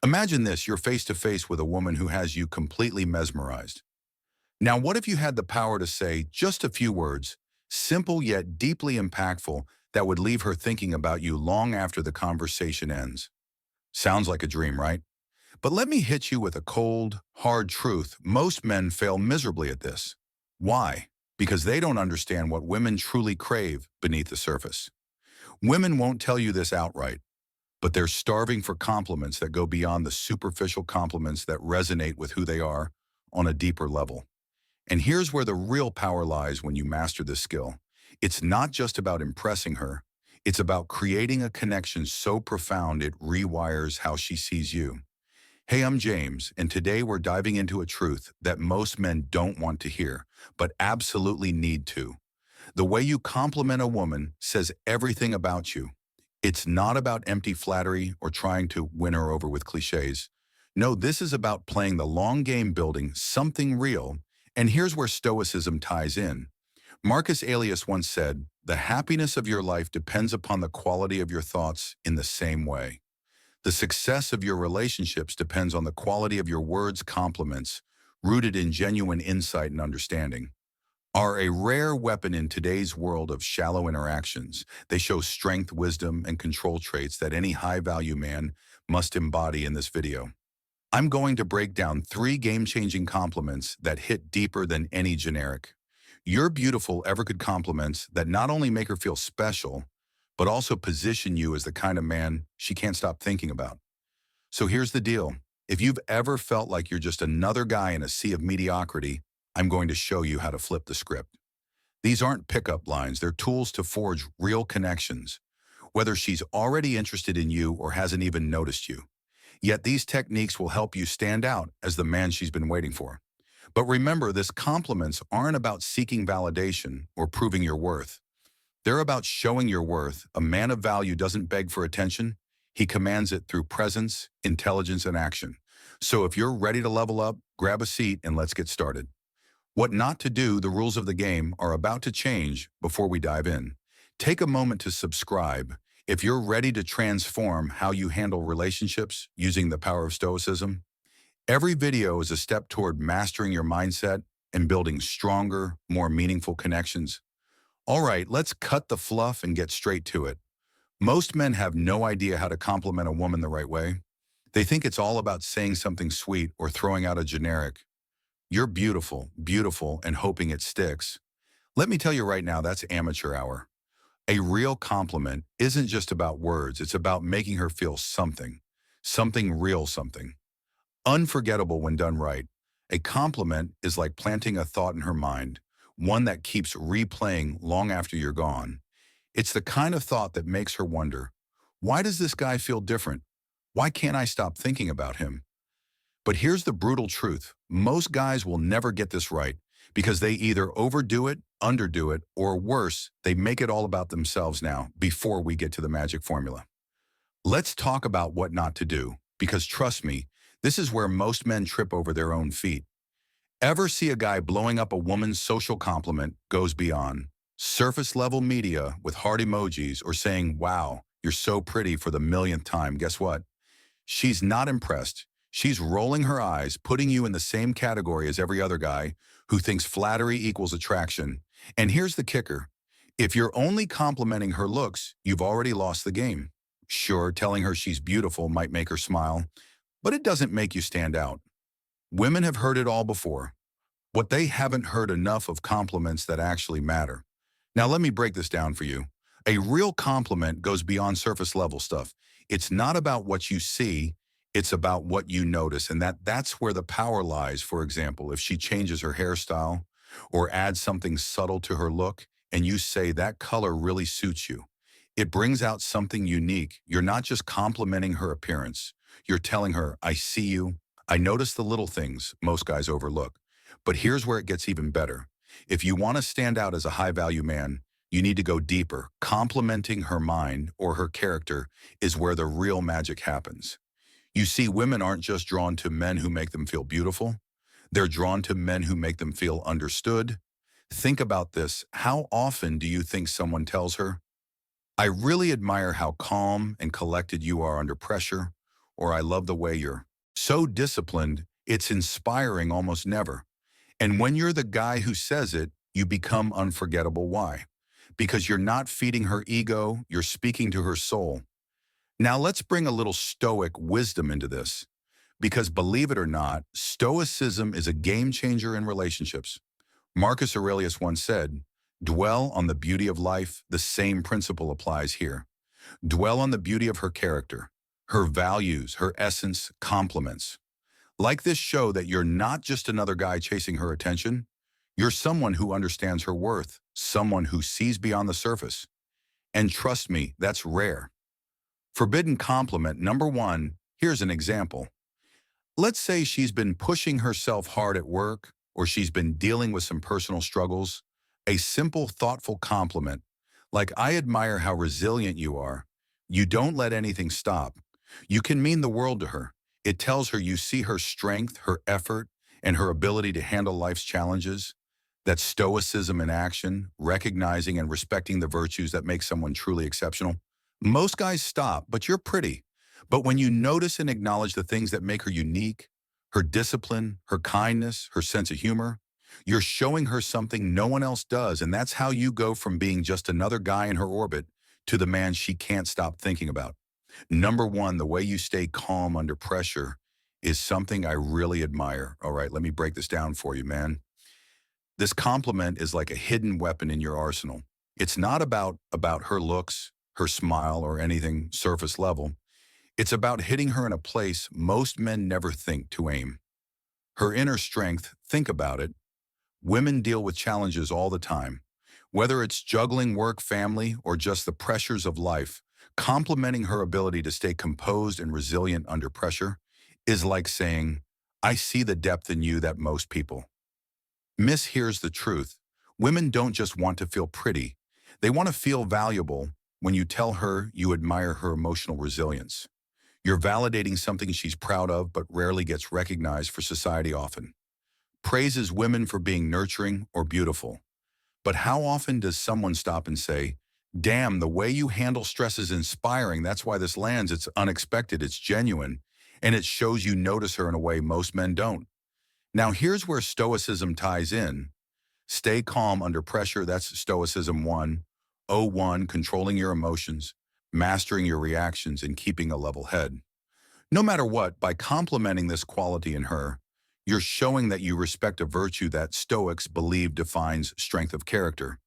Imagine this, you're face to face with a woman who has you completely mesmerized. Now, what if you had the power to say just a few words, simple yet deeply impactful, that would leave her thinking about you long after the conversation ends? Sounds like a dream, right? But let me hit you with a cold, hard truth. Most men fail miserably at this. Why? Because they don't understand what women truly crave beneath the surface. Women won't tell you this outright, but they're starving for compliments that go beyond the superficial compliments that resonate with who they are on a deeper level. And here's where the real power lies when you master this skill. It's not just about impressing her. It's about creating a connection so profound it rewires how she sees you. Hey, I'm James, and today we're diving into a truth that most men don't want to hear, but absolutely need to. The way you compliment a woman says everything about you. It's not about empty flattery or trying to win her over with cliches. No, this is about playing the long game, building something real. And here's where Stoicism ties in. Marcus Aurelius once said, "The happiness of your life depends upon the quality of your thoughts in the same way. The success of your relationships depends on the quality of your words, compliments, rooted in genuine insight and understanding." Are a rare weapon in today's world of shallow interactions. They show strength, wisdom, and control traits that any high-value man must embody in this video. I'm going to break down 3 game-changing compliments that hit deeper than any generic. You're beautiful ever could compliments that not only make her feel special, but also position you as the kind of man she can't stop thinking about. So here's the deal. If you've ever felt like you're just another guy in a sea of mediocrity, I'm going to show you how to flip the script. These aren't pickup lines, they're tools to forge real connections, whether she's already interested in you or hasn't even noticed you. Yet these techniques will help you stand out as the man she's been waiting for. But remember, these compliments aren't about seeking validation or proving your worth. They're about showing your worth. A man of value doesn't beg for attention. He commands it through presence, intelligence, and action. So if you're ready to level up, grab a seat and let's get started. What not to do, the rules of the game are about to change before we dive in. Take a moment to subscribe if you're ready to transform how you handle relationships using the power of Stoicism. Every video is a step toward mastering your mindset and building stronger, more meaningful connections. All right, let's cut the fluff and get straight to it. Most men have no idea how to compliment a woman the right way. They think it's all about saying something sweet or throwing out a generic, "You're beautiful, beautiful," and hoping it sticks. Let me tell you right now, that's amateur hour. A real compliment isn't just about words, it's about making her feel something. Something real, something unforgettable when done right. A compliment is like planting a thought in her mind, one that keeps replaying long after you're gone. It's the kind of thought that makes her wonder, why does this guy feel different? Why can't I stop thinking about him? But here's the brutal truth. Most guys will never get this right because they either overdo it, underdo it, or worse, they make it all about themselves now before we get to the magic formula. Let's talk about what not to do, because trust me, this is where most men trip over their own feet. Ever see a guy blowing up a woman's social compliment goes beyond surface level media with heart emojis or saying, "Wow, you're so pretty" for the millionth time? Guess what? She's not impressed. She's rolling her eyes, putting you in the same category as every other guy who thinks flattery equals attraction. And here's the kicker. If you're only complimenting her looks, you've already lost the game. Sure, telling her she's beautiful might make her smile, but it doesn't make you stand out. Women have heard it all before. What they haven't heard enough of compliments that actually matter. Now let me break this down for you. A real compliment goes beyond surface level stuff. It's not about what you see, it's about what you notice, and that's where the power lies. For example, if she changes her hairstyle or adds something subtle to her look, and you say that color really suits you, it brings out something unique. You're not just complimenting her appearance. You're telling her, "I see you. I notice the little things most guys overlook." But here's where it gets even better. If you want to stand out as a high-value man, you need to go deeper. Complimenting her mind or her character is where the real magic happens. You see, women aren't just drawn to men who make them feel beautiful. They're drawn to men who make them feel understood. Think about this. How often do you think someone tells her, "I really admire how calm and collected you are under pressure," or I love the way you're so disciplined, it's inspiring almost never. And when you're the guy who says it, you become unforgettable. Why? Because you're not feeding her ego, you're speaking to her soul. Now let's bring a little Stoic wisdom into this. Because believe it or not, Stoicism is a game changer in relationships. Marcus Aurelius once said, dwell on the beauty of life, the same principle applies here. Dwell on the beauty of her character, her values, her essence, compliments. Like this show that you're not just another guy chasing her attention, you're someone who understands her worth, someone who sees beyond the surface. And trust me, that's rare. Forbidden compliment number one, here's an example. Let's say she's been pushing herself hard at work, or she's been dealing with some personal struggles. A simple, thoughtful compliment, like I admire how resilient you are. You don't let anything stop. You can mean the world to her. It tells her you see her strength, her effort, and her ability to handle life's challenges. That's stoicism in action, recognizing and respecting the virtues that make someone truly exceptional. Most guys stop, but you're pretty. But when you notice and acknowledge the things that make her unique, her discipline, her kindness, her sense of humor, you're showing her something no one else does, and that's how you go from being just another guy in her orbit to the man she can't stop thinking about. Number one, the way you stay calm under pressure is something I really admire. All right, let me break this down for you, man. This compliment is like a hidden weapon in your arsenal. It's not about her looks, her smile, or anything surface level. It's about hitting her in a place most men never think to aim. Her inner strength, think about it. Women deal with challenges all the time. Whether it's juggling work, family, or just the pressures of life, complimenting her ability to stay composed and resilient under pressure is like saying, I see the depth in you that most people miss. Here's the truth. Women don't just want to feel pretty. They want to feel valuable. When you tell her you admire her emotional resilience, you're validating something she's proud of but rarely gets recognized for society often. Praises women for being nurturing or beautiful. But how often does someone stop and say, damn, the way you handle stress is inspiring. That's why this lands. It's unexpected. It's genuine. And it shows you notice her in a way most men don't. Now here's where stoicism ties in. Stay calm under pressure. That's stoicism 1. O1, controlling your emotions, mastering your reactions, and keeping a level head. No matter what, by complimenting this quality in her, you're showing that you respect a virtue that Stoics believe defines strength of character.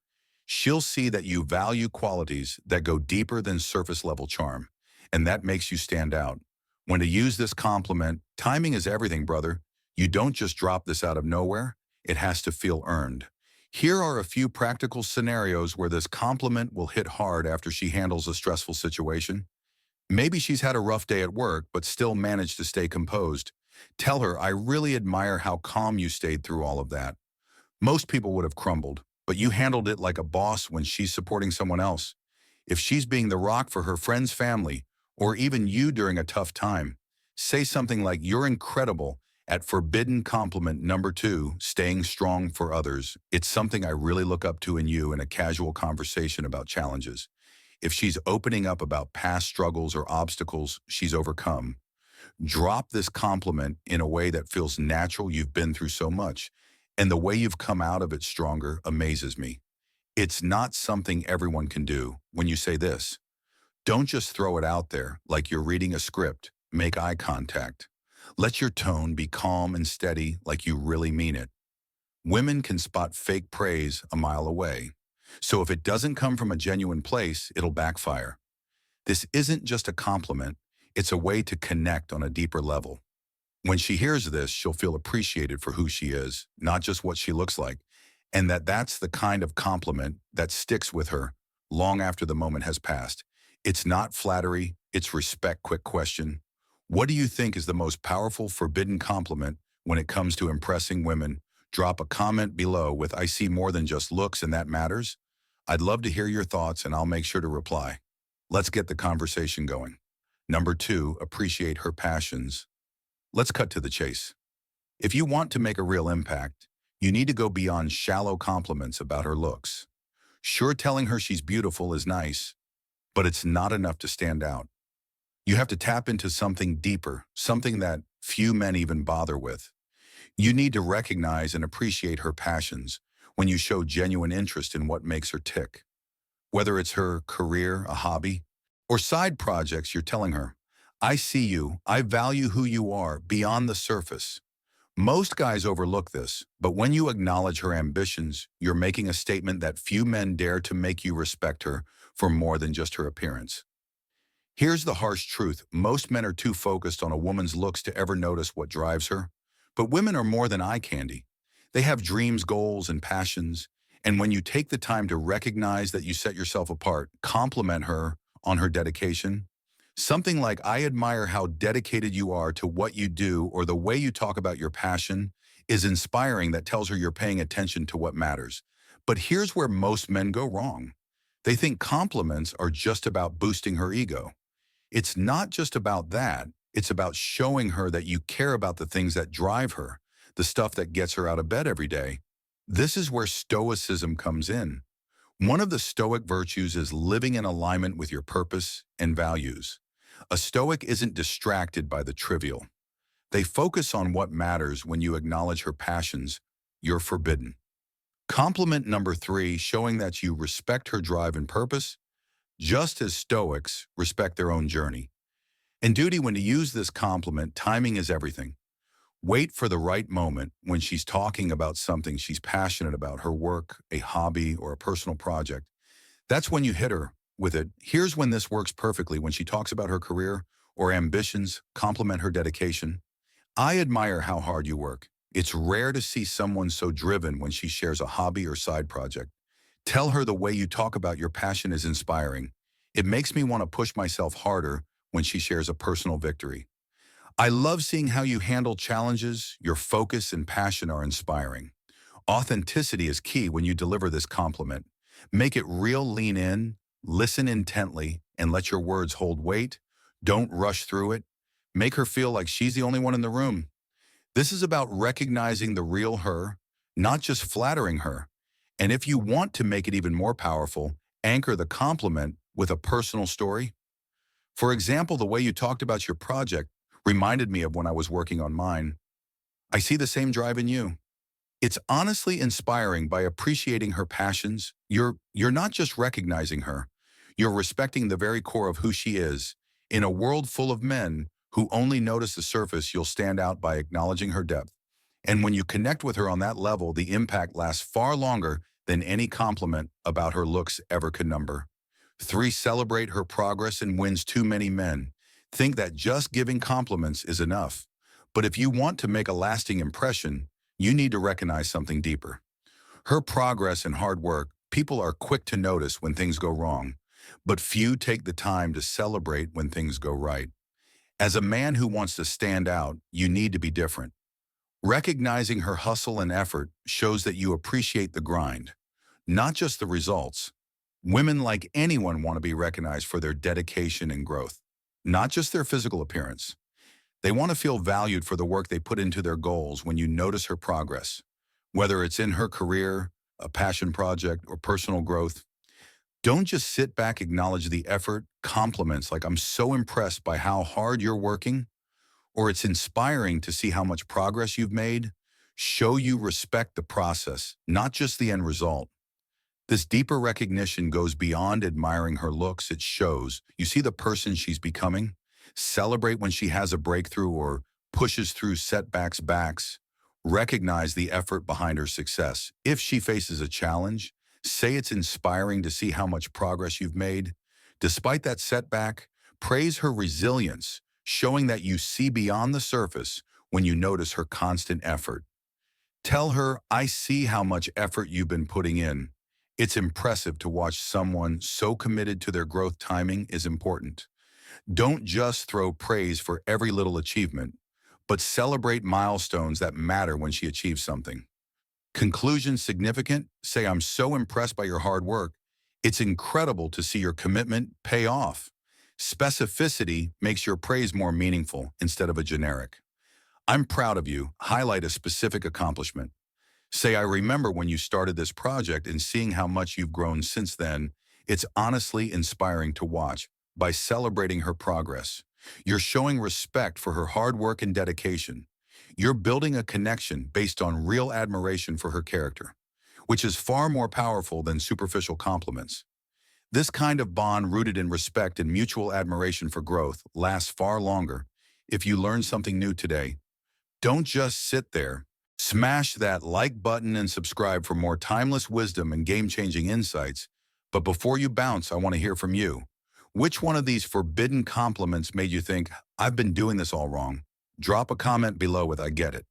She'll see that you value qualities that go deeper than surface-level charm, and that makes you stand out. When to use this compliment, timing is everything, brother. You don't just drop this out of nowhere. It has to feel earned. Here are a few practical scenarios where this compliment will hit hard after she handles a stressful situation. Maybe she's had a rough day at work, but still managed to stay composed. Tell her, I really admire how calm you stayed through all of that. Most people would have crumbled, but you handled it like a boss when she's supporting someone else. If she's being the rock for her friend's family, or even you during a tough time, say something like, you're incredible at forbidden compliment number 2, staying strong for others. It's something I really look up to in you in a casual conversation about challenges. If she's opening up about past struggles or obstacles she's overcome, drop this compliment in a way that feels natural. You've been through so much, and the way you've come out of it stronger amazes me. It's not something everyone can do. When you say this, don't just throw it out there like you're reading a script. Make eye contact. Let your tone be calm and steady like you really mean it. Women can spot fake praise a mile away. So if it doesn't come from a genuine place, it'll backfire. This isn't just a compliment. It's a way to connect on a deeper level. When she hears this, she'll feel appreciated for who she is, not just what she looks like, and that's the kind of compliment that sticks with her long after the moment has passed. It's not flattery, it's respect. Quick question. What do you think is the most powerful forbidden compliment when it comes to impressing women? Drop a comment below with I see more than just looks and that matters. I'd love to hear your thoughts and I'll make sure to reply. Let's get the conversation going. Number 2, appreciate her passions. Let's cut to the chase. If you want to make a real impact, you need to go beyond shallow compliments about her looks. Sure, telling her she's beautiful is nice, but it's not enough to stand out. You have to tap into something deeper, something that few men even bother with. You need to recognize and appreciate her passions when you show genuine interest in what makes her tick. Whether it's her career, a hobby, or side projects, you're telling her, I see you, I value who you are beyond the surface. Most guys overlook this, but when you acknowledge her ambitions, you're making a statement that few men dare to make you respect her for more than just her appearance. Here's the harsh truth. Most men are too focused on a woman's looks to ever notice what drives her. But women are more than eye candy. They have dreams, goals, and passions. And when you take the time to recognize that you set yourself apart, compliment her on her dedication, something like, I admire how dedicated you are to what you do, or the way you talk about your passion is inspiring. That tells her you're paying attention to what matters. But here's where most men go wrong. They think compliments are just about boosting her ego. It's not just about that. It's about showing her that you care about the things that drive her, the stuff that gets her out of bed every day. This is where Stoicism comes in. One of the Stoic virtues is living in alignment with your purpose and values. A Stoic isn't distracted by the trivial. They focus on what matters. When you acknowledge her passions, you're forbidden. Compliment number 3, showing that you respect her drive and purpose, just as Stoics respect their own journey. In duty, when to use this compliment, timing is everything. Wait for the right moment when she's talking about something she's passionate about, her work, a hobby, or a personal project. That's when you hit her with it. Here's when this works perfectly: when she talks about her career or ambitions, compliment her dedication. I admire how hard you work. It's rare to see someone so driven. When she shares a hobby or side project, tell her the way you talk about your passion is inspiring. It makes me want to push myself harder. When she shares a personal victory, I love seeing how you handle challenges. Your focus and passion are inspiring. Authenticity is key when you deliver this compliment. Make it real, lean in, listen intently, and let your words hold weight. Don't rush through it. Make her feel like she's the only one in the room. This is about recognizing the real her, not just flattering her. And if you want to make it even more powerful, anchor the compliment with a personal story. For example, the way you talked about your project reminded me of when I was working on mine. I see the same drive in you. It's honestly inspiring. By appreciating her passions, you're not just recognizing her, you're respecting the very core of who she is. In a world full of men who only notice the surface, you'll stand out by acknowledging her depth. And when you connect with her on that level, the impact lasts far longer than any compliment about her looks ever could number. 3, celebrate her progress and wins. Too many men think that just giving compliments is enough. But if you want to make a lasting impression, you need to recognize something deeper. Her progress and hard work. People are quick to notice when things go wrong, but few take the time to celebrate when things go right. As a man who wants to stand out, you need to be different. Recognizing her hustle and effort shows that you appreciate the grind, not just the results. Women, like anyone, want to be recognized for their dedication and growth, not just their physical appearance. They want to feel valued for the work they put into their goals. When you notice her progress, whether it's in her career, a passion project, or personal growth, don't just sit back. Acknowledge the effort. Compliments like, I'm so impressed by how hard you're working, or it's inspiring to see how much progress you've made, show you respect the process, not just the end result. This deeper recognition goes beyond admiring her looks. It shows you see the person she's becoming. Celebrate when she has a breakthrough or pushes through setbacks. Recognize the effort behind her success. If she faces a challenge, say it's inspiring to see how much progress you've made. Despite that setback, praise her resilience, showing that you see beyond the surface. When you notice her constant effort, tell her, I see how much effort you've been putting in. It's impressive to watch someone so committed to their growth. Timing is important. Don't just throw praise for every little achievement, but celebrate milestones that matter. When she achieves something. Conclusion significant. Say, I'm so impressed by your hard work. It's incredible to see your commitment pay off. Specificity makes your praise more meaningful instead of a generic. I'm proud of you. Highlight a specific accomplishment. Say, I remember when you started this project and seeing how much you've grown since then. It's honestly inspiring to watch. By celebrating her progress, You're showing respect for her hard work and dedication. You're building a connection based on real admiration for her character, which is far more powerful than superficial compliments. This kind of bond rooted in respect and mutual admiration for growth lasts far longer. If you learn something new today, don't just sit there. Smash that like button and subscribe for more timeless wisdom and game-changing insights. But before you bounce, I want to hear from you. Which one of these forbidden compliments made you think, I've been doing this all wrong? Drop a comment below with I get it.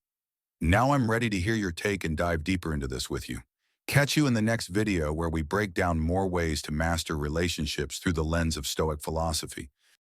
Now I'm ready to hear your take and dive deeper into this with you. Catch you in the next video where we break down more ways to master relationships through the lens of Stoic philosophy.